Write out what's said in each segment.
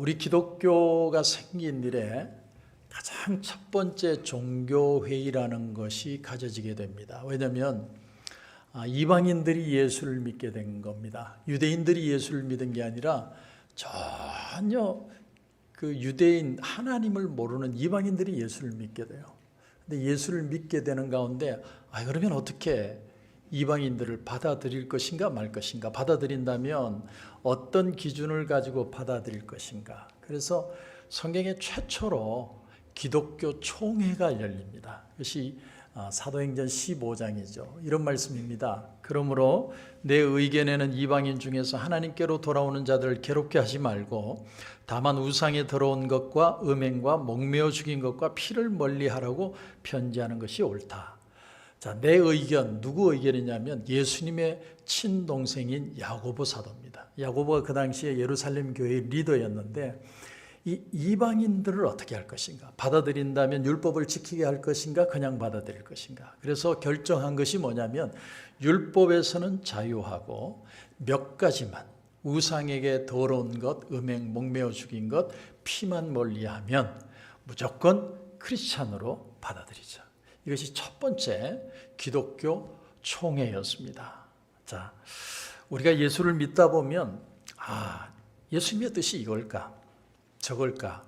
우리 기독교가 생긴 이래 가장 첫 번째 종교회의라는 것이 가져지게 됩니다. 왜냐하면 이방인들이 예수를 믿게 된 겁니다. 유대인들이 예수를 믿은 게 아니라 전혀 그 유대인 하나님을 모르는 이방인들이 예수를 믿게 돼요. 근데 예수를 믿게 되는 가운데 그러면 어떻게 이방인들을 받아들일 것인가 말 것인가, 받아들인다면 어떤 기준을 가지고 받아들일 것인가. 그래서 성경에 최초로 기독교 총회가 열립니다. 그것이 사도행전 15장이죠. 이런 말씀입니다. 그러므로 내 의견에는 이방인 중에서 하나님께로 돌아오는 자들을 괴롭게 하지 말고 다만 우상에 들어온 것과 음행과 목매어 죽인 것과 피를 멀리하라고 편지하는 것이 옳다. 자, 내 의견, 누구 의견이냐면 예수님의 친동생인 야고보 사도입니다. 야고보가 그 당시에 예루살렘 교회의 리더였는데 이 이방인들을 어떻게 할 것인가, 받아들인다면 율법을 지키게 할 것인가, 그냥 받아들일 것인가. 그래서 결정한 것이 뭐냐면 율법에서는 자유하고 몇 가지만, 우상에게 더러운 것, 음행, 목매어 죽인 것, 피만 멀리하면 무조건 크리스찬으로 받아들이자. 이것이 첫 번째 기독교 총회였습니다. 자, 우리가 예수를 믿다 보면 예수님의 뜻이 이걸까? 저걸까?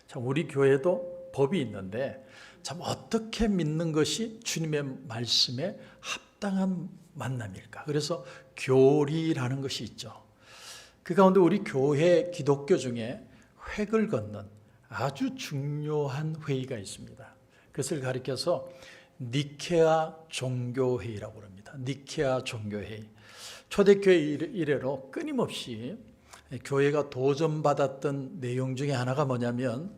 참, 우리 교회도 법이 있는데 참 어떻게 믿는 것이 주님의 말씀에 합당한 만남일까? 그래서 교리라는 것이 있죠. 그 가운데 우리 교회 기독교 중에 획을 걷는 아주 중요한 회의가 있습니다. 그것을 가리켜서 니케아 종교회의라고 합니다. 니케아 종교회의. 초대교회 이래로 끊임없이 교회가 도전받았던 내용 중에 하나가 뭐냐면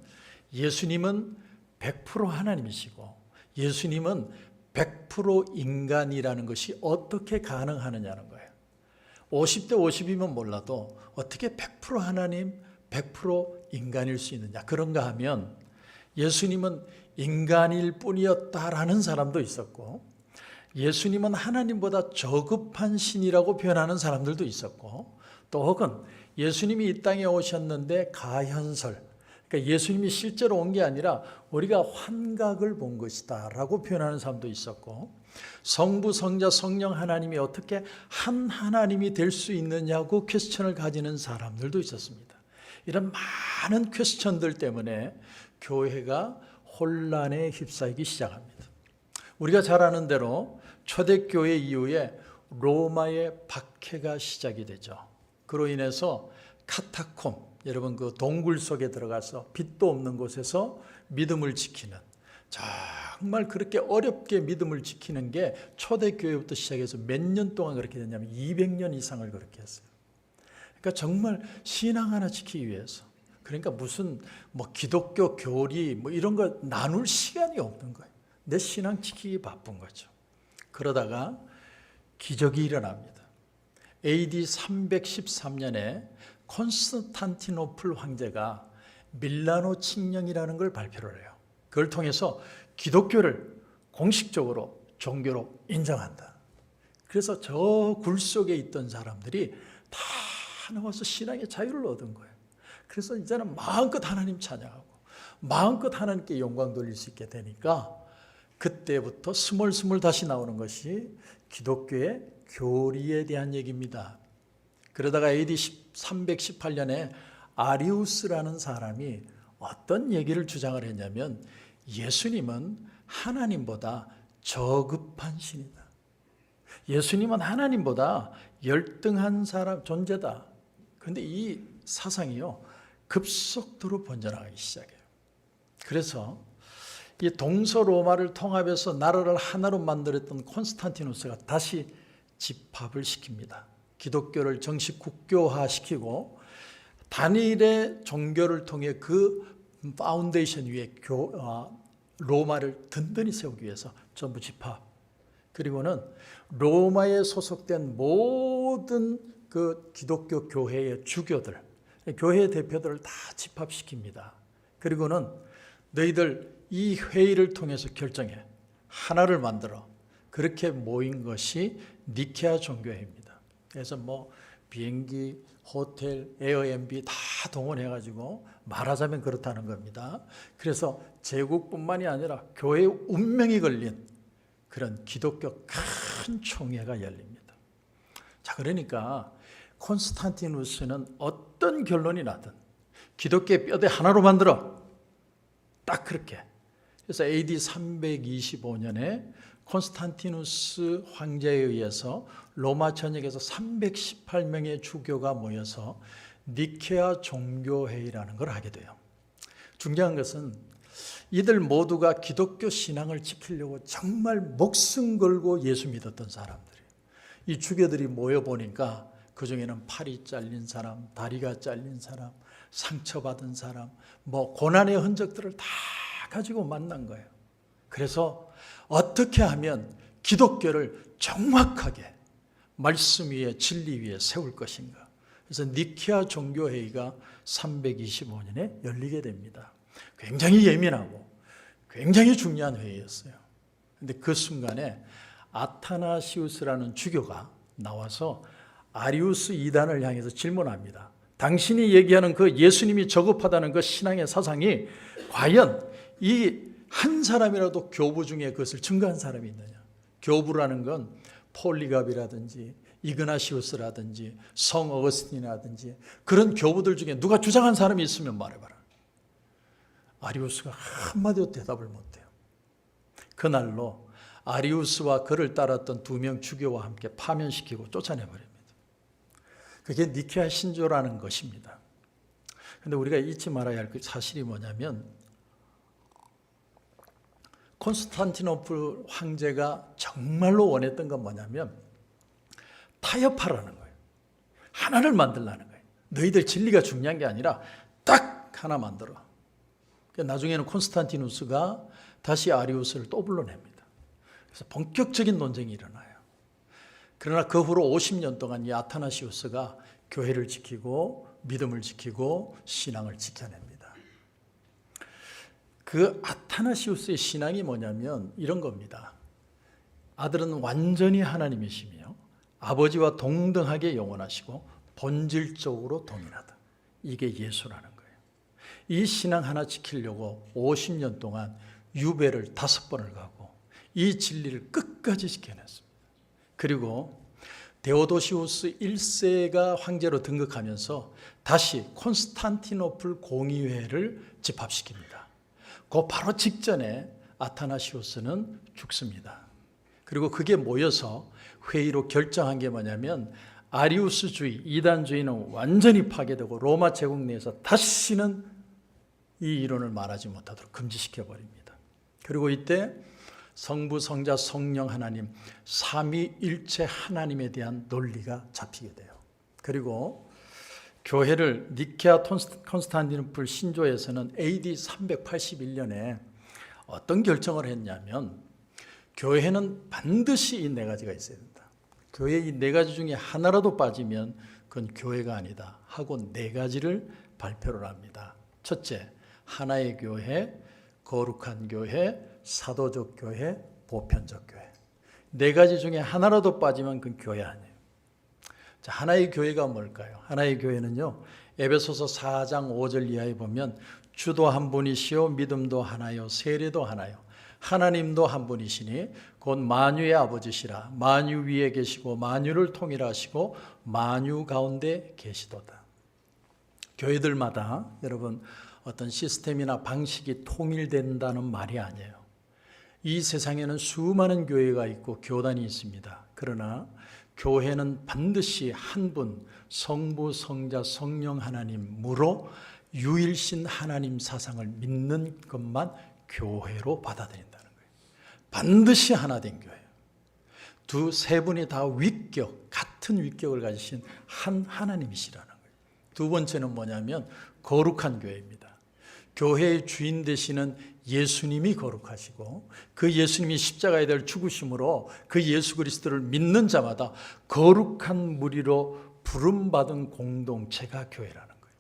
예수님은 100% 하나님이시고 예수님은 100% 인간이라는 것이 어떻게 가능하느냐는 거예요. 50대 50이면 몰라도 어떻게 100% 하나님, 100% 인간일 수 있느냐. 그런가 하면 예수님은 인간일 뿐이었다라는 사람도 있었고 예수님은 하나님보다 저급한 신이라고 표현하는 사람들도 있었고 또 혹은 예수님이 이 땅에 오셨는데 가현설, 그러니까 예수님이 실제로 온 게 아니라 우리가 환각을 본 것이다 라고 표현하는 사람도 있었고 성부, 성자, 성령 하나님이 어떻게 한 하나님이 될 수 있느냐고 퀘스천을 가지는 사람들도 있었습니다. 이런 많은 퀘스천들 때문에 교회가 혼란에 휩싸이기 시작합니다. 우리가 잘 아는 대로 초대교회 이후에 로마의 박해가 시작이 되죠. 그로 인해서 카타콤, 여러분 그 동굴 속에 들어가서 빛도 없는 곳에서 믿음을 지키는, 정말 그렇게 어렵게 믿음을 지키는 게 초대교회부터 시작해서 몇 년 동안 그렇게 됐냐면 200년 이상을 그렇게 했어요. 그러니까 정말 신앙 하나 지키기 위해서, 그러니까 무슨 기독교 교리 이런 거 나눌 시간이 없는 거예요. 내 신앙 지키기 바쁜 거죠. 그러다가 기적이 일어납니다. AD 313년에 콘스탄티노플 황제가 밀라노 칙령이라는 걸 발표를 해요. 그걸 통해서 기독교를 공식적으로 종교로 인정한다. 그래서 저 굴 속에 있던 사람들이 다 나와서 신앙의 자유를 얻은 거예요. 그래서 이제는 마음껏 하나님 찬양하고 마음껏 하나님께 영광 돌릴 수 있게 되니까 그때부터 스물스물 다시 나오는 것이 기독교의 교리에 대한 얘기입니다. 그러다가 AD 318년에 아리우스라는 사람이 어떤 얘기를 주장을 했냐면 예수님은 하나님보다 저급한 신이다. 예수님은 하나님보다 열등한 존재다. 그런데 이 사상이요 급속도로 번져나가기 시작해요. 그래서 이 동서로마를 통합해서 나라를 하나로 만들었던 콘스탄티누스가 다시 집합을 시킵니다. 기독교를 정식 국교화시키고 단일의 종교를 통해 그 파운데이션 위에 로마를 든든히 세우기 위해서 전부 집합. 그리고는 로마에 소속된 모든 그 기독교 교회의 주교들, 교회 대표들을 다 집합시킵니다. 그리고는 너희들 이 회의를 통해서 결정해 하나를 만들어. 그렇게 모인 것이 니케아 종교회입니다. 그래서 비행기, 호텔, 에어비앤비 다 동원해가지고 말하자면 그렇다는 겁니다. 그래서 제국뿐만이 아니라 교회의 운명이 걸린 그런 기독교 큰 총회가 열립니다. 자, 그러니까 콘스탄티누스는 어떤 결론이 나든 기독교의 뼈대 하나로 만들어. 딱 그렇게. 그래서 AD 325년에 콘스탄티누스 황제에 의해서 로마 전역에서 318명의 주교가 모여서 니케아 종교회의라는 걸 하게 돼요. 중요한 것은 이들 모두가 기독교 신앙을 지키려고 정말 목숨 걸고 예수 믿었던 사람들이에요. 이 주교들이 모여보니까 그중에는 팔이 잘린 사람, 다리가 잘린 사람, 상처받은 사람, 고난의 흔적들을 다 가지고 만난 거예요. 그래서 어떻게 하면 기독교를 정확하게 말씀 위에 진리 위에 세울 것인가. 그래서 니케아 종교회의가 325년에 열리게 됩니다. 굉장히 예민하고 굉장히 중요한 회의였어요. 그런데 그 순간에 아타나시우스라는 주교가 나와서 아리우스 이단을 향해서 질문합니다. 당신이 얘기하는 그 예수님이 저급하다는 그 신앙의 사상이 과연 이 한 사람이라도 교부 중에 그것을 증거한 사람이 있느냐. 교부라는 건 폴리갑이라든지 이그나시우스라든지 성 어거스틴이라든지 그런 교부들 중에 누가 주장한 사람이 있으면 말해봐라. 아리우스가 한마디도 대답을 못해요. 그날로 아리우스와 그를 따랐던 2명 주교와 함께 파면시키고 쫓아내버립니다. 그게 니케아 신조라는 것입니다. 그런데 우리가 잊지 말아야 할 사실이 뭐냐면 콘스탄티노플 황제가 정말로 원했던 건 뭐냐면 타협하라는 거예요. 하나를 만들라는 거예요. 너희들 진리가 중요한 게 아니라 딱 하나 만들어. 나중에는 콘스탄티누스가 다시 아리우스를 또 불러냅니다. 그래서 본격적인 논쟁이 일어나요. 그러나 그 후로 50년 동안 이 아타나시우스가 교회를 지키고 믿음을 지키고 신앙을 지켜냅니다. 그 아타나시우스의 신앙이 뭐냐면 이런 겁니다. 아들은 완전히 하나님이시며 아버지와 동등하게 영원하시고 본질적으로 동일하다. 이게 예수라는 거예요. 이 신앙 하나 지키려고 50년 동안 유배를 5번을 가고 이 진리를 끝까지 지켜냈습니다. 그리고 데오도시우스 1세가 황제로 등극하면서 다시 콘스탄티노플 공의회를 집합시킵니다. 그 바로 직전에 아타나시우스는 죽습니다. 그리고 그게 모여서 회의로 결정한 게 뭐냐면 아리우스주의, 이단주의는 완전히 파괴되고 로마 제국 내에서 다시는 이 이론을 말하지 못하도록 금지시켜버립니다. 그리고 이때 성부, 성자, 성령 하나님, 삼위일체 하나님에 대한 논리가 잡히게 돼요. 그리고 교회를 니케아 콘스탄티노플 신조에서는 AD 381년에 어떤 결정을 했냐면 교회는 반드시 이 4가지가 있어야 된다. 교회 이 4가지 중에 하나라도 빠지면 그건 교회가 아니다 하고 4가지를 발표를 합니다. 첫째, 하나의 교회, 거룩한 교회, 사도적 교회, 보편적 교회. 4가지 중에 하나라도 빠지면 그건 교회 아니에요. 자, 하나의 교회가 뭘까요? 하나의 교회는요, 에베소서 4장 5절 이하에 보면 주도 한 분이시요 믿음도 하나요 세례도 하나요 하나님도 한 분이시니 곧 만유의 아버지시라. 만유 위에 계시고 만유를 통일하시고 만유 가운데 계시도다. 교회들마다 여러분 어떤 시스템이나 방식이 통일된다는 말이 아니에요. 이 세상에는 수많은 교회가 있고 교단이 있습니다. 그러나 교회는 반드시 한 분, 성부, 성자, 성령 하나님으로 유일신 하나님 사상을 믿는 것만 교회로 받아들인다는 거예요. 반드시 하나 된 교회. 세 분이 다 위격, 같은 위격을 가지신 한 하나님이시라는 거예요. 두 번째는 뭐냐면 거룩한 교회입니다. 교회의 주인 되시는 예수님이 거룩하시고 그 예수님이 십자가에 대해 죽으심으로 그 예수 그리스도를 믿는 자마다 거룩한 무리로 부름받은 공동체가 교회라는 거예요.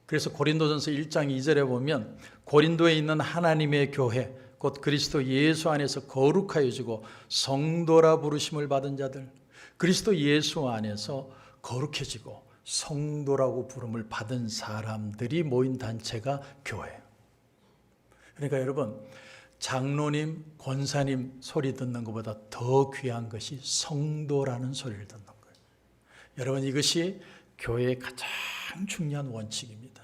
그래서 고린도전서 1장 2절에 보면 고린도에 있는 하나님의 교회 곧 그리스도 예수 안에서 거룩하여지고 성도라 부르심을 받은 자들, 그리스도 예수 안에서 거룩해지고 성도라고 부름을 받은 사람들이 모인 단체가 교회예요. 그러니까 여러분, 장로님, 권사님 소리 듣는 것보다 더 귀한 것이 성도라는 소리를 듣는 거예요. 여러분, 이것이 교회의 가장 중요한 원칙입니다.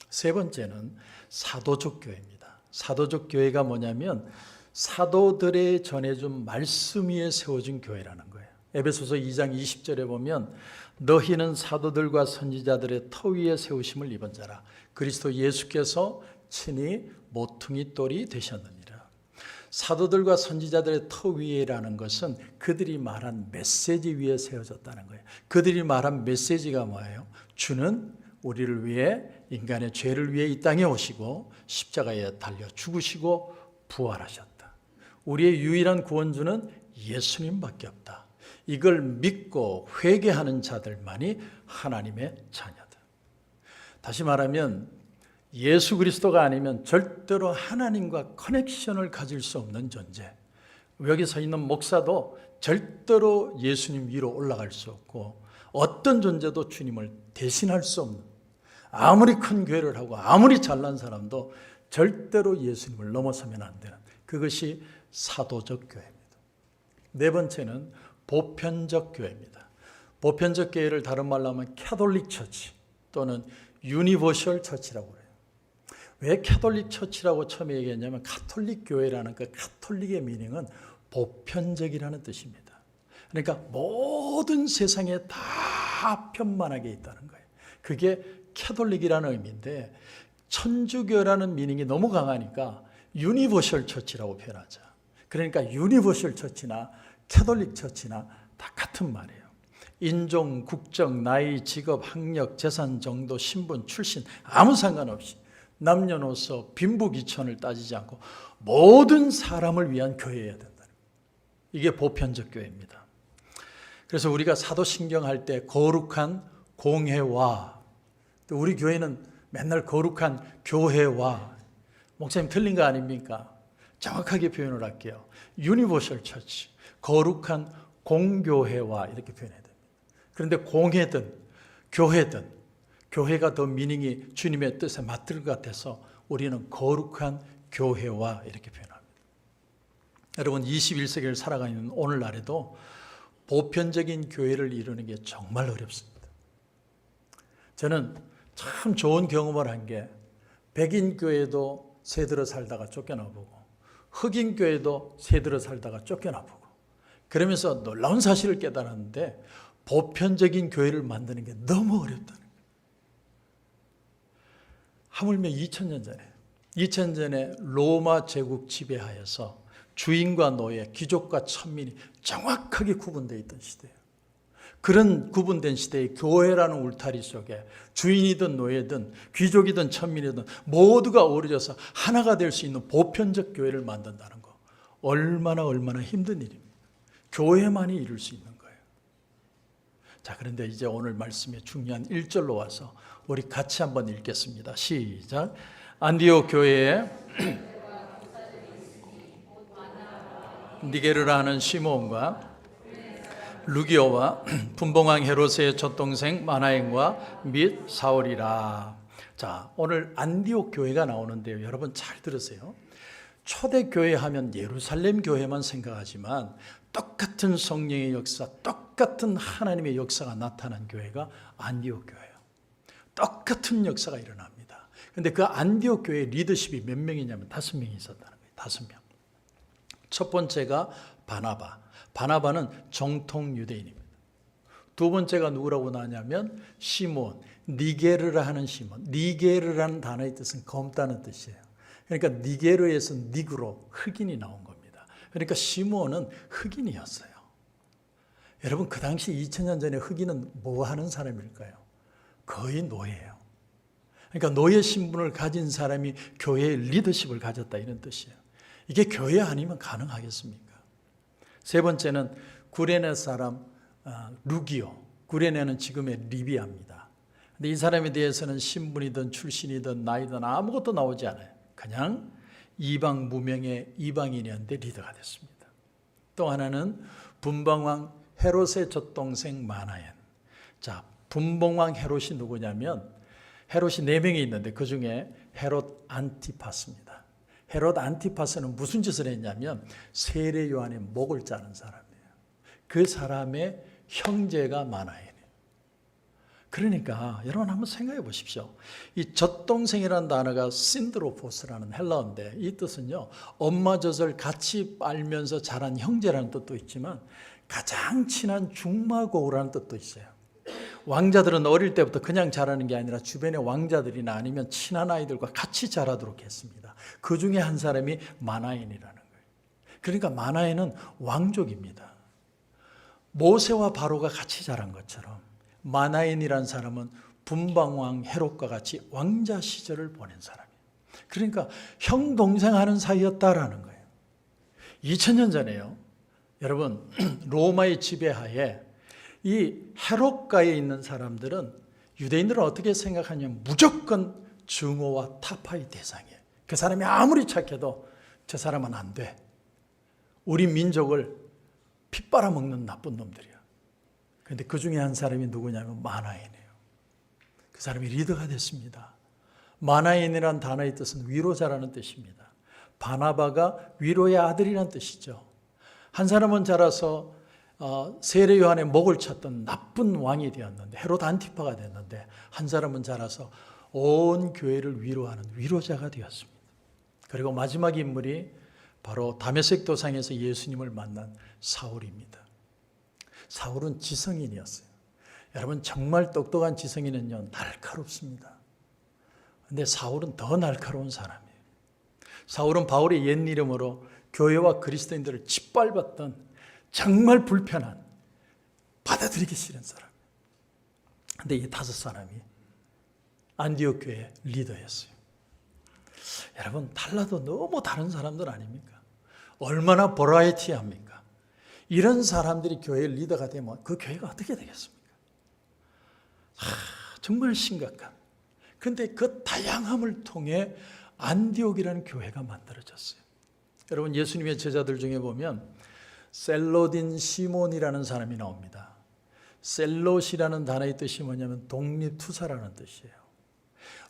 세 번째는 사도적 교회입니다. 사도적 교회가 뭐냐면 사도들의 전해준 말씀 위에 세워진 교회라는 거예요. 에베소서 2장 20절에 보면 너희는 사도들과 선지자들의 터 위에 세우심을 입은 자라. 그리스도 예수께서 친히 모퉁이 돌이 되셨느니라. 사도들과 선지자들의 터 위에라는 것은 그들이 말한 메시지 위에 세워졌다는 거예요. 그들이 말한 메시지가 뭐예요? 주는 우리를 위해, 인간의 죄를 위해 이 땅에 오시고 십자가에 달려 죽으시고 부활하셨다. 우리의 유일한 구원주는 예수님밖에 없다. 이걸 믿고 회개하는 자들만이 하나님의 자녀다. 다시 말하면 예수 그리스도가 아니면 절대로 하나님과 커넥션을 가질 수 없는 존재. 여기 서 있는 목사도 절대로 예수님 위로 올라갈 수 없고 어떤 존재도 주님을 대신할 수 없는, 아무리 큰 교회를 하고 아무리 잘난 사람도 절대로 예수님을 넘어서면 안 되는, 그것이 사도적 교회입니다. 네 번째는 보편적 교회입니다. 보편적 교회를 다른 말로 하면 캐톨릭 처치 또는 유니버셜 처치라고 해요. 왜 캐톨릭 처치라고 처음에 얘기했냐면 가톨릭 교회라는 그 가톨릭의 미닝은 보편적이라는 뜻입니다. 그러니까 모든 세상에 다 편만하게 있다는 거예요. 그게 캐톨릭이라는 의미인데 천주교라는 미닝이 너무 강하니까 유니버셜 처치라고 표현하자. 그러니까 유니버셜 처치나 캐톨릭 처치나 다 같은 말이에요. 인종, 국적, 나이, 직업, 학력, 재산 정도, 신분, 출신 아무 상관없이 남녀노소, 빈부귀천을 따지지 않고 모든 사람을 위한 교회여야 된다는 거예요. 이게 보편적 교회입니다. 그래서 우리가 사도신경 할 때 거룩한 공회와, 또 우리 교회는 맨날 거룩한 교회와, 목사님 틀린 거 아닙니까? 정확하게 표현을 할게요. 유니버셜 처치, 거룩한 공교회와 이렇게 표현해야 됩니다. 그런데 공회든 교회든 교회가 더 미닝이 주님의 뜻에 맞들 것 같아서 우리는 거룩한 교회와 이렇게 표현합니다. 여러분, 21세기를 살아가는 오늘날에도 보편적인 교회를 이루는 게 정말 어렵습니다. 저는 참 좋은 경험을 한 게 백인 교회도 새들어 살다가 쫓겨나보고 흑인 교회도 새들어 살다가 쫓겨나보고 그러면서 놀라운 사실을 깨달았는데 보편적인 교회를 만드는 게 너무 어렵다는 거예요. 하물며 2000년 전에 로마 제국 지배하에서 주인과 노예, 귀족과 천민이 정확하게 구분되어 있던 시대예요. 그런 구분된 시대에 교회라는 울타리 속에 주인이든 노예든 귀족이든 천민이든 모두가 어우러져서 하나가 될 수 있는 보편적 교회를 만든다는 거 얼마나 힘든 일입니까? 교회만이 이룰 수 있는 거예요. 자, 그런데 이제 오늘 말씀의 중요한 1절로 와서 우리 같이 한번 읽겠습니다. 시작. 안디옥 교회에 니게르라 하는 시몬과 루기오와 분봉왕 헤롯의 젖동생 마나엔과 및 사울이라. 자, 오늘 안디옥 교회가 나오는데요. 여러분 잘 들으세요. 초대교회 하면 예루살렘 교회만 생각하지만 똑같은 성령의 역사, 똑같은 하나님의 역사가 나타난 교회가 안디옥 교회예요. 똑같은 역사가 일어납니다. 그런데 그 안디옥 교회의 리더십이 몇 명이냐면 5명이 있었다는 거예요. 5명. 첫 번째가 바나바. 바나바는 정통 유대인입니다. 두 번째가 누구라고 나냐면 시몬, 니게르라 하는 시몬. 니게르라는 단어의 뜻은 검다는 뜻이에요. 그러니까 니게르에서 니그로, 흑인이 나온 겁니다. 그러니까 시몬은 흑인이었어요. 여러분, 그 당시 2000년 전에 흑인은 뭐 하는 사람일까요? 거의 노예예요. 그러니까 노예 신분을 가진 사람이 교회의 리더십을 가졌다 이런 뜻이에요. 이게 교회 아니면 가능하겠습니까? 세 번째는 구레네 사람 루기오. 구레네는 지금의 리비아입니다. 근데 이 사람에 대해서는 신분이든 출신이든 나이든 아무것도 나오지 않아요. 그냥 이방 무명의 이방인이었는데 리더가 됐습니다. 또 하나는 분봉왕 헤롯의 젖동생 마나엔. 자, 분봉왕 헤롯이 누구냐면 헤롯이 4명이 있는데 그 중에 헤롯 안티파스입니다. 헤롯 안티파스는 무슨 짓을 했냐면 세례 요한의 목을 자른 사람이에요. 그 사람의 형제가 마나엔이에요. 그러니까 여러분 한번 생각해 보십시오. 이 젖동생이라는 단어가 신드로포스라는 헬라어인데 이 뜻은요, 엄마 젖을 같이 빨면서 자란 형제라는 뜻도 있지만 가장 친한 중마고우라는 뜻도 있어요. 왕자들은 어릴 때부터 그냥 자라는 게 아니라 주변의 왕자들이나 아니면 친한 아이들과 같이 자라도록 했습니다. 그 중에 한 사람이 마나엔이라는 거예요. 그러니까 마나엔은 왕족입니다. 모세와 바로가 같이 자란 것처럼 마나엔이라는 사람은 분방왕 헤롯과 같이 왕자 시절을 보낸 사람이에요. 그러니까 형 동생 하는 사이였다라는 거예요. 2000년 전에요. 여러분 로마의 지배하에 이 헤롯가에 있는 사람들은 유대인들은 어떻게 생각하냐면 무조건 증오와 타파의 대상이에요. 그 사람이 아무리 착해도 저 사람은 안 돼. 우리 민족을 피 빨아먹는 나쁜 놈들이야. 그런데 그 중에 한 사람이 누구냐면 마나엔이에요. 그 사람이 리더가 됐습니다. 마나엔이라는 단어의 뜻은 위로자라는 뜻입니다. 바나바가 위로의 아들이라는 뜻이죠. 한 사람은 자라서 세례 요한의 목을 쳤던 나쁜 왕이 되었는데 헤롯 안티파가 됐는데 한 사람은 자라서 온 교회를 위로하는 위로자가 되었습니다. 그리고 마지막 인물이 바로 다메섹 도상에서 예수님을 만난 사울입니다. 사울은 지성인이었어요. 여러분 정말 똑똑한 지성인은요 날카롭습니다. 그런데 사울은 더 날카로운 사람이에요. 사울은 바울의 옛 이름으로 교회와 그리스도인들을 짓밟았던 정말 불편한, 받아들이기 싫은 사람. 그런데 이 5사람이 안디옥 교회 리더였어요. 여러분 달라도 너무 다른 사람들 아닙니까? 얼마나 버라이티합니까? 이런 사람들이 교회 리더가 되면 그 교회가 어떻게 되겠습니까? 정말 심각한. 그런데 그 다양함을 통해 안디옥이라는 교회가 만들어졌어요. 여러분 예수님의 제자들 중에 보면 셀로딘 시몬이라는 사람이 나옵니다. 셀롯이라는 단어의 뜻이 뭐냐면 독립투사라는 뜻이에요.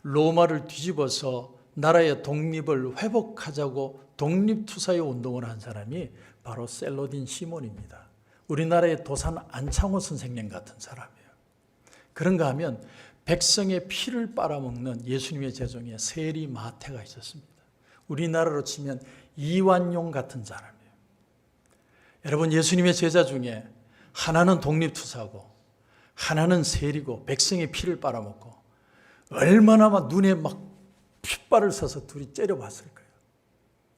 로마를 뒤집어서 나라의 독립을 회복하자고 독립투사의 운동을 한 사람이 바로 셀로딘 시몬입니다. 우리나라의 도산 안창호 선생님 같은 사람이에요. 그런가 하면 백성의 피를 빨아먹는 예수님의 제자 중에 세리 마태가 있었습니다. 우리나라로 치면 이완용 같은 사람이에요. 여러분 예수님의 제자 중에 하나는 독립투사고 하나는 세리고 백성의 피를 빨아먹고 얼마나 막 눈에 막 핏발을 써서 둘이 째려봤을 거예요.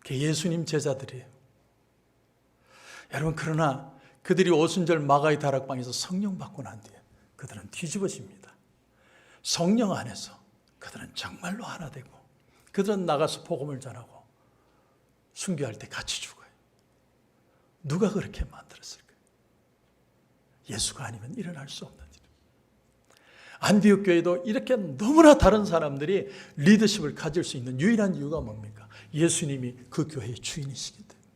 그게 예수님 제자들이에요. 여러분 그러나 그들이 오순절 마가의 다락방에서 성령 받고 난 뒤에 그들은 뒤집어집니다. 성령 안에서 그들은 정말로 하나 되고 그들은 나가서 복음을 전하고 순교할 때 같이 죽어요. 누가 그렇게 만들었을까요? 예수가 아니면 일어날 수 없는 일. 안디옥 교회도 이렇게 너무나 다른 사람들이 리더십을 가질 수 있는 유일한 이유가 뭡니까? 예수님이 그 교회의 주인이시기 때문에.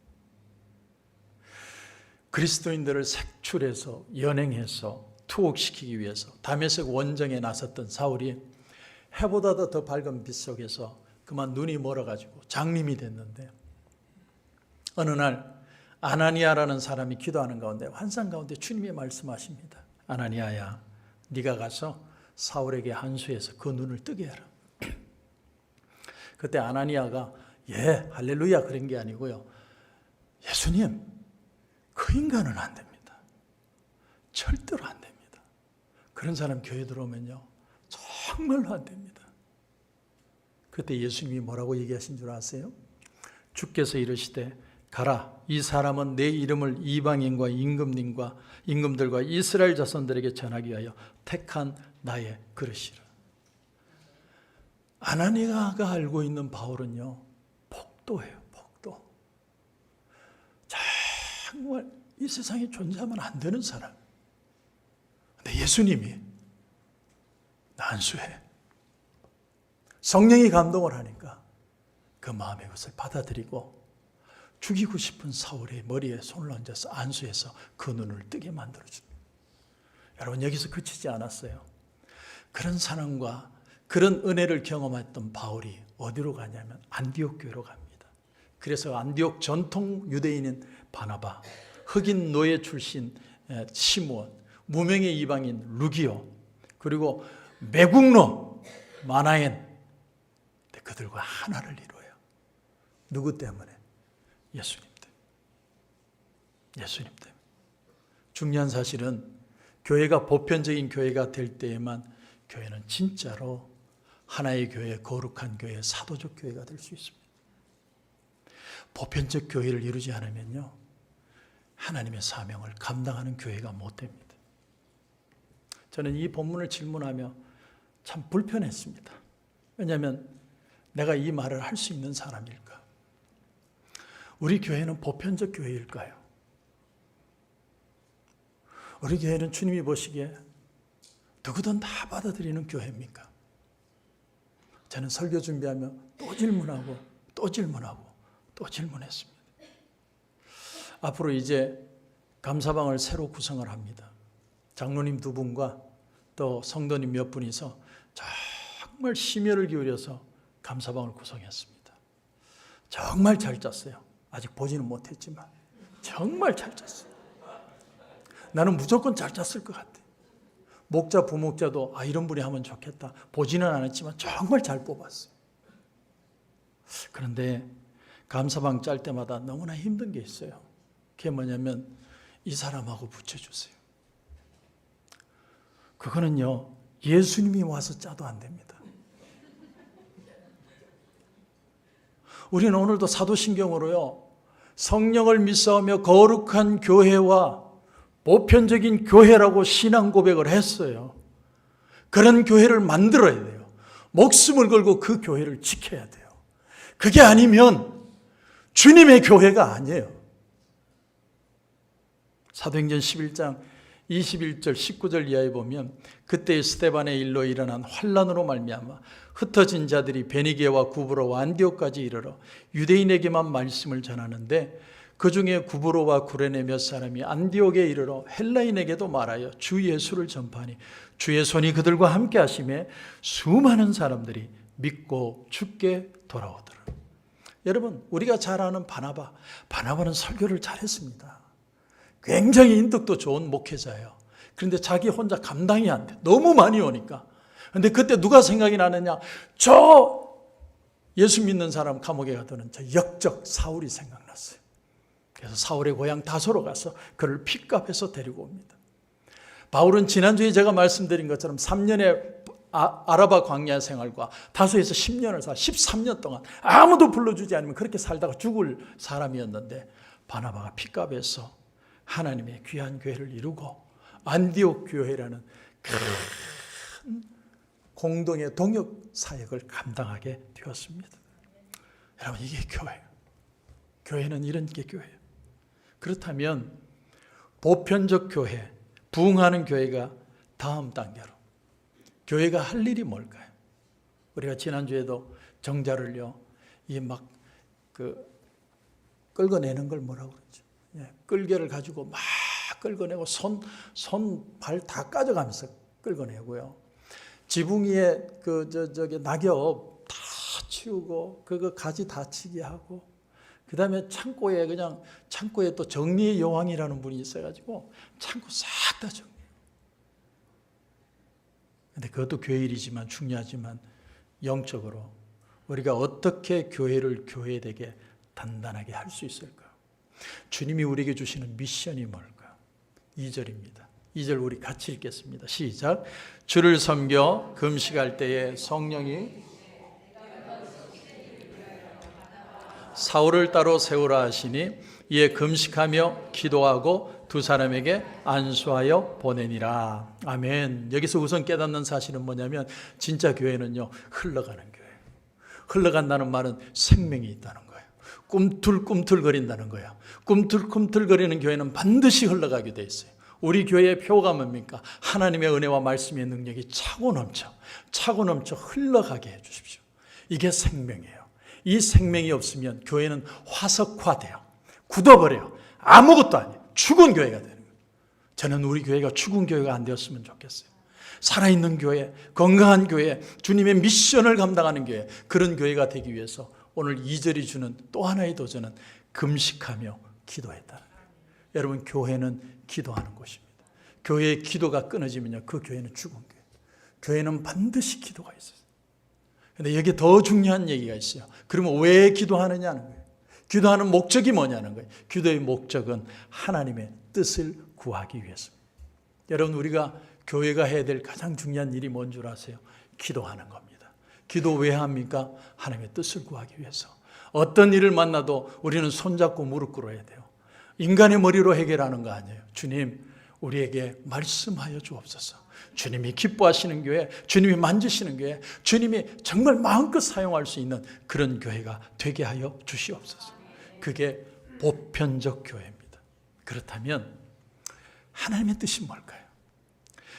그리스도인들을 색출해서 연행해서 투옥시키기 위해서 다메섹 원정에 나섰던 사울이 해보다도 더 밝은 빛 속에서 그만 눈이 멀어가지고 장님이 됐는데 어느 날 아나니아라는 사람이 기도하는 가운데 환상 가운데 주님이 말씀하십니다. 아나니아야 네가 가서 사울에게 한수해서 그 눈을 뜨게 해라. 그때 아나니아가 예 할렐루야 그런 게 아니고요. 예수님 그 인간은 안 됩니다. 절대로 안 됩니다. 그런 사람 교회 들어오면요 정말로 안 됩니다. 그때 예수님이 뭐라고 얘기하신 줄 아세요? 주께서 이르시되 가라 이 사람은 내 이름을 이방인과 임금들과 이스라엘 자손들에게 전하기 위하여 택한 나의 그릇이라. 아나니아가 알고 있는 바울은요 폭도예요. 폭도. 정말 이 세상에 존재하면 안 되는 사람. 근데 예수님이 난수해. 성령이 감동을 하니까 그 마음의 것을 받아들이고 죽이고 싶은 사울의 머리에 손을 얹어서 안수해서 그 눈을 뜨게 만들어줍니다. 여러분 여기서 그치지 않았어요. 그런 사랑과 그런 은혜를 경험했던 바울이 어디로 가냐면 안디옥 교회로 갑니다. 그래서 안디옥 전통 유대인인 바나바, 흑인 노예 출신 시므온, 무명의 이방인 루기오, 그리고 매국노 마나엔, 그들과 하나를 이루어요. 누구 때문에? 예수님 때문에. 예수님 때문에. 중요한 사실은 교회가 보편적인 교회가 될 때에만 교회는 진짜로 하나의 교회, 거룩한 교회, 사도적 교회가 될 수 있습니다. 보편적 교회를 이루지 않으면요, 하나님의 사명을 감당하는 교회가 못 됩니다. 저는 이 본문을 질문하며 참 불편했습니다. 왜냐하면 내가 이 말을 할 수 있는 사람일까? 우리 교회는 보편적 교회일까요? 우리 교회는 주님이 보시기에 누구든 다 받아들이는 교회입니까? 저는 설교 준비하며 또 질문하고 또 질문하고 또 질문했습니다. 앞으로 이제 감사방을 새로 구성을 합니다. 장로님 2분과 또 성도님 몇 분이서 정말 심혈을 기울여서 감사방을 구성했습니다. 정말 잘 짰어요. 아직 보지는 못했지만 정말 잘 짰어요. 나는 무조건 잘 짰을 것 같아. 목자, 부목자도 이런 분이 하면 좋겠다. 보지는 않았지만 정말 잘 뽑았어요. 그런데 감사방 짤 때마다 너무나 힘든 게 있어요. 그게 뭐냐면 이 사람하고 붙여주세요. 그거는요, 예수님이 와서 짜도 안 됩니다. 우리는 오늘도 사도신경으로요, 성령을 믿사오며 거룩한 교회와 보편적인 교회라고 신앙 고백을 했어요. 그런 교회를 만들어야 돼요. 목숨을 걸고 그 교회를 지켜야 돼요. 그게 아니면 주님의 교회가 아니에요. 사도행전 11장 21절 19절 이하에 보면 그때 스데반의 일로 일어난 환란으로 말미암아 흩어진 자들이 베니게와 구브로와 안디옥까지 이르러 유대인에게만 말씀을 전하는데 그 중에 구브로와 구레네 몇 사람이 안디옥에 이르러 헬라인에게도 말하여 주 예수를 전파하니 주의 손이 그들과 함께 하심에 수많은 사람들이 믿고 주께 돌아오더라. 여러분, 우리가 잘 아는 바나바는 설교를 잘했습니다. 굉장히 인덕도 좋은 목회자예요. 그런데 자기 혼자 감당이 안 돼. 너무 많이 오니까. 그런데 그때 누가 생각이 나느냐? 저 예수 믿는 사람 감옥에 가두는 저 역적 사울이 생각났어요. 그래서 사울의 고향 다소로 가서 그를 픽업해서 데리고 옵니다. 바울은 지난주에 제가 말씀드린 것처럼 3년의 아라바 광야 생활과 다소에서 10년을 13년 동안 아무도 불러주지 않으면 그렇게 살다가 죽을 사람이었는데 바나바가 픽업해서 하나님의 귀한 교회를 이루고 안디옥 교회라는 큰 공동의 동역 사역을 감당하게 되었습니다. 여러분, 이게 교회예요. 교회는 이런 게 교회예요. 그렇다면 보편적 교회, 부흥하는 교회가 다음 단계로 교회가 할 일이 뭘까요? 우리가 지난주에도 정자를요, 끌어내는 걸 뭐라고 그러죠? 끌개를 가지고 막 끌어내고 손발 다 까져가면서 끌어내고요. 지붕 위에 낙엽 다 치우고 그거 가지 다 치게 하고, 그 다음에 창고에 또 정리의 여왕이라는 분이 있어가지고 창고 싹 다 정리해요. 근데 그것도 교회 일이지만 중요하지만 영적으로 우리가 어떻게 교회를 교회되게 단단하게 할 수 있을까? 주님이 우리에게 주시는 미션이 뭘까? 2절입니다. 2절 우리 같이 읽겠습니다. 시작. 주를 섬겨 금식할 때에 성령이 사울을 따로 세우라 하시니 이에 금식하며 기도하고 두 사람에게 안수하여 보내니라. 아멘. 여기서 우선 깨닫는 사실은 뭐냐면 진짜 교회는요, 흘러가는 교회예요. 흘러간다는 말은 생명이 있다는 거예요. 꿈틀꿈틀거린다는 거예요. 꿈틀꿈틀거리는 교회는 반드시 흘러가게 돼 있어요. 우리 교회의 표가 뭡니까? 하나님의 은혜와 말씀의 능력이 차고 넘쳐 흘러가게 해 주십시오. 이게 생명이에요. 이 생명이 없으면 교회는 화석화돼요. 굳어버려요. 아무것도 아니에요. 죽은 교회가 되는 거예요. 저는 우리 교회가 죽은 교회가 안 되었으면 좋겠어요. 살아있는 교회, 건강한 교회, 주님의 미션을 감당하는 교회, 그런 교회가 되기 위해서 오늘 2절이 주는 또 하나의 도전은 금식하며 기도했다는 거예요. 여러분, 교회는 기도하는 곳입니다. 교회의 기도가 끊어지면요, 그 교회는 죽은 교회. 교회는 반드시 기도가 있어요. 그런데 여기에 더 중요한 얘기가 있어요. 그러면 왜 기도하느냐는 거예요. 기도하는 목적이 뭐냐는 거예요. 기도의 목적은 하나님의 뜻을 구하기 위해서입니다. 여러분, 우리가 교회가 해야 될 가장 중요한 일이 뭔 줄 아세요? 기도하는 겁니다. 기도 왜 합니까? 하나님의 뜻을 구하기 위해서. 어떤 일을 만나도 우리는 손잡고 무릎 꿇어야 돼요. 인간의 머리로 해결하는 거 아니에요. 주님, 우리에게 말씀하여 주옵소서. 주님이 기뻐하시는 교회, 주님이 만지시는 교회, 주님이 정말 마음껏 사용할 수 있는 그런 교회가 되게 하여 주시옵소서. 그게 보편적 교회입니다. 그렇다면 하나님의 뜻이 뭘까요?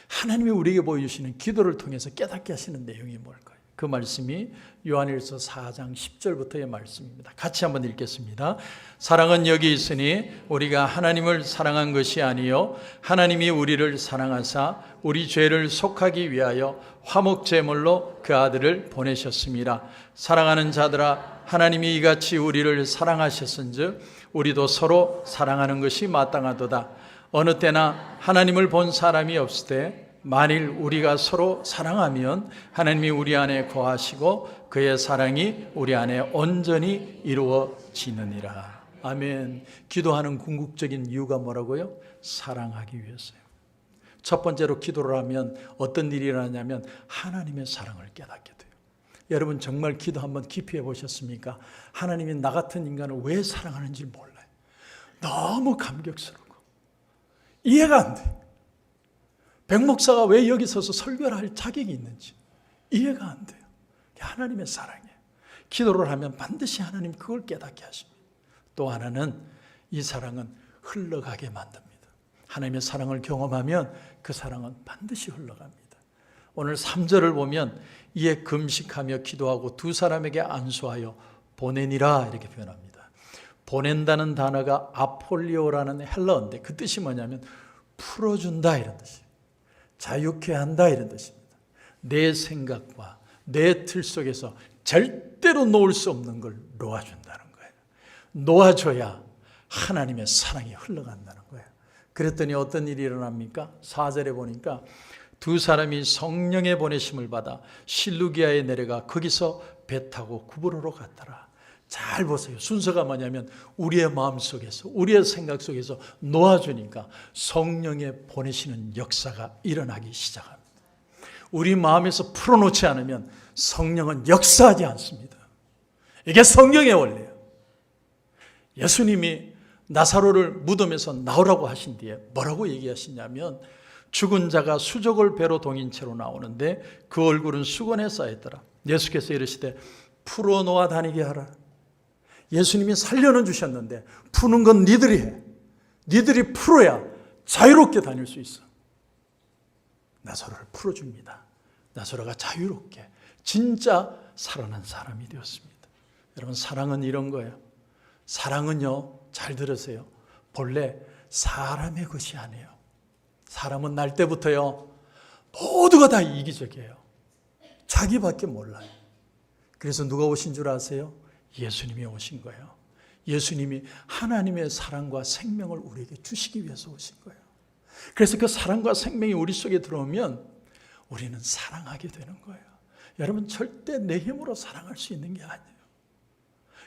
하나님이 우리에게 보여주시는 기도를 통해서 깨닫게 하시는 내용이 뭘까요? 그 말씀이 요한일서 4장 10절부터의 말씀입니다. 같이 한번 읽겠습니다. 사랑은 여기 있으니 우리가 하나님을 사랑한 것이 아니요 하나님이 우리를 사랑하사 우리 죄를 속하기 위하여 화목제물로 그 아들을 보내셨습니다. 사랑하는 자들아, 하나님이 이같이 우리를 사랑하셨은즉 우리도 서로 사랑하는 것이 마땅하도다. 어느 때나 하나님을 본 사람이 없을 때 만일 우리가 서로 사랑하면 하나님이 우리 안에 거하시고 그의 사랑이 우리 안에 온전히 이루어지느니라. 아멘. 기도하는 궁극적인 이유가 뭐라고요? 사랑하기 위해서요. 첫 번째로 기도를 하면 어떤 일이 일어나냐면 하나님의 사랑을 깨닫게 돼요. 여러분, 정말 기도 한번 깊이 해보셨습니까? 하나님이 나 같은 인간을 왜 사랑하는지 몰라요. 너무 감격스럽고 이해가 안 돼요. 백 목사가 왜 여기 서서 설교를 할 자격이 있는지 이해가 안 돼요. 하나님의 사랑이에요. 기도를 하면 반드시 하나님 그걸 깨닫게 하십니다. 또 하나는 이 사랑은 흘러가게 만듭니다. 하나님의 사랑을 경험하면 그 사랑은 반드시 흘러갑니다. 오늘 3절을 보면 이에 금식하며 기도하고 두 사람에게 안수하여 보내니라 이렇게 표현합니다. 보낸다는 단어가 아폴리오라는 헬라어인데 그 뜻이 뭐냐면 풀어준다 이런 뜻이에요. 자유케 한다 이런 뜻입니다. 내 생각과 내 틀 속에서 절대로 놓을 수 없는 걸 놓아준다는 거예요. 놓아줘야 하나님의 사랑이 흘러간다는 거예요. 그랬더니 어떤 일이 일어납니까? 4절에 보니까 두 사람이 성령의 보내심을 받아 실루기아에 내려가 거기서 배 타고 구브로로 갔더라. 잘 보세요. 순서가 뭐냐면 우리의 마음 속에서 우리의 생각 속에서 놓아주니까 성령의 보내시는 역사가 일어나기 시작합니다. 우리 마음에서 풀어놓지 않으면 성령은 역사하지 않습니다. 이게 성령의 원리예요. 예수님이 나사로를 무덤에서 나오라고 하신 뒤에 뭐라고 얘기하시냐면 죽은 자가 수족을 배로 동인 채로 나오는데 그 얼굴은 수건에 쌓였더라. 예수께서 이르시되 풀어놓아 다니게 하라. 예수님이 살려는 주셨는데 푸는 건 니들이 해. 니들이 풀어야 자유롭게 다닐 수 있어. 나사로를 풀어줍니다. 나사로가 자유롭게 진짜 살아난 사람이 되었습니다. 여러분, 사랑은 이런 거예요. 사랑은요, 잘 들으세요. 본래 사람의 것이 아니에요. 사람은 날 때부터요 모두가 다 이기적이에요. 자기밖에 몰라요. 그래서 누가 오신 줄 아세요? 예수님이 오신 거예요. 예수님이 하나님의 사랑과 생명을 우리에게 주시기 위해서 오신 거예요. 그래서 그 사랑과 생명이 우리 속에 들어오면 우리는 사랑하게 되는 거예요. 여러분, 절대 내 힘으로 사랑할 수 있는 게 아니에요.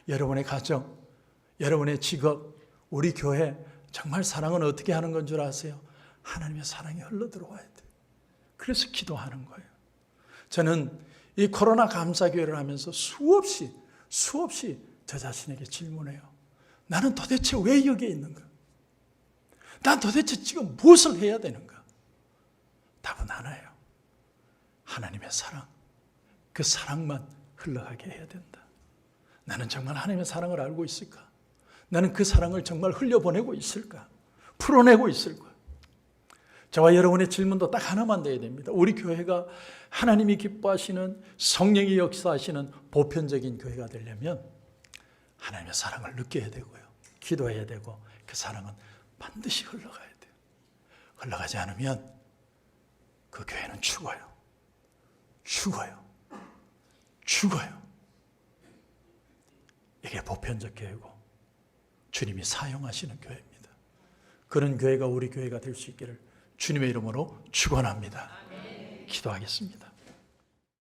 여러분의 가정, 여러분의 직업, 우리 교회, 정말 사랑은 어떻게 하는 건 줄 아세요? 하나님의 사랑이 흘러 들어와야 돼요. 그래서 기도하는 거예요. 저는 이 코로나 감사교회를 하면서 수없이 저 자신에게 질문해요. 나는 도대체 왜 여기에 있는가? 난 도대체 지금 무엇을 해야 되는가? 답은 하나예요. 하나님의 사랑. 그 사랑만 흘러가게 해야 된다. 나는 정말 하나님의 사랑을 알고 있을까? 나는 그 사랑을 정말 흘려보내고 있을까? 풀어내고 있을까? 저와 여러분의 질문도 딱 하나만 돼야 됩니다. 우리 교회가 하나님이 기뻐하시는 성령이 역사하시는 보편적인 교회가 되려면 하나님의 사랑을 느껴야 되고요. 기도해야 되고 그 사랑은 반드시 흘러가야 돼요. 흘러가지 않으면 그 교회는 죽어요. 죽어요. 죽어요. 이게 보편적 교회고 주님이 사용하시는 교회입니다. 그런 교회가 우리 교회가 될 수 있기를 주님의 이름으로 축원합니다. 기도하겠습니다.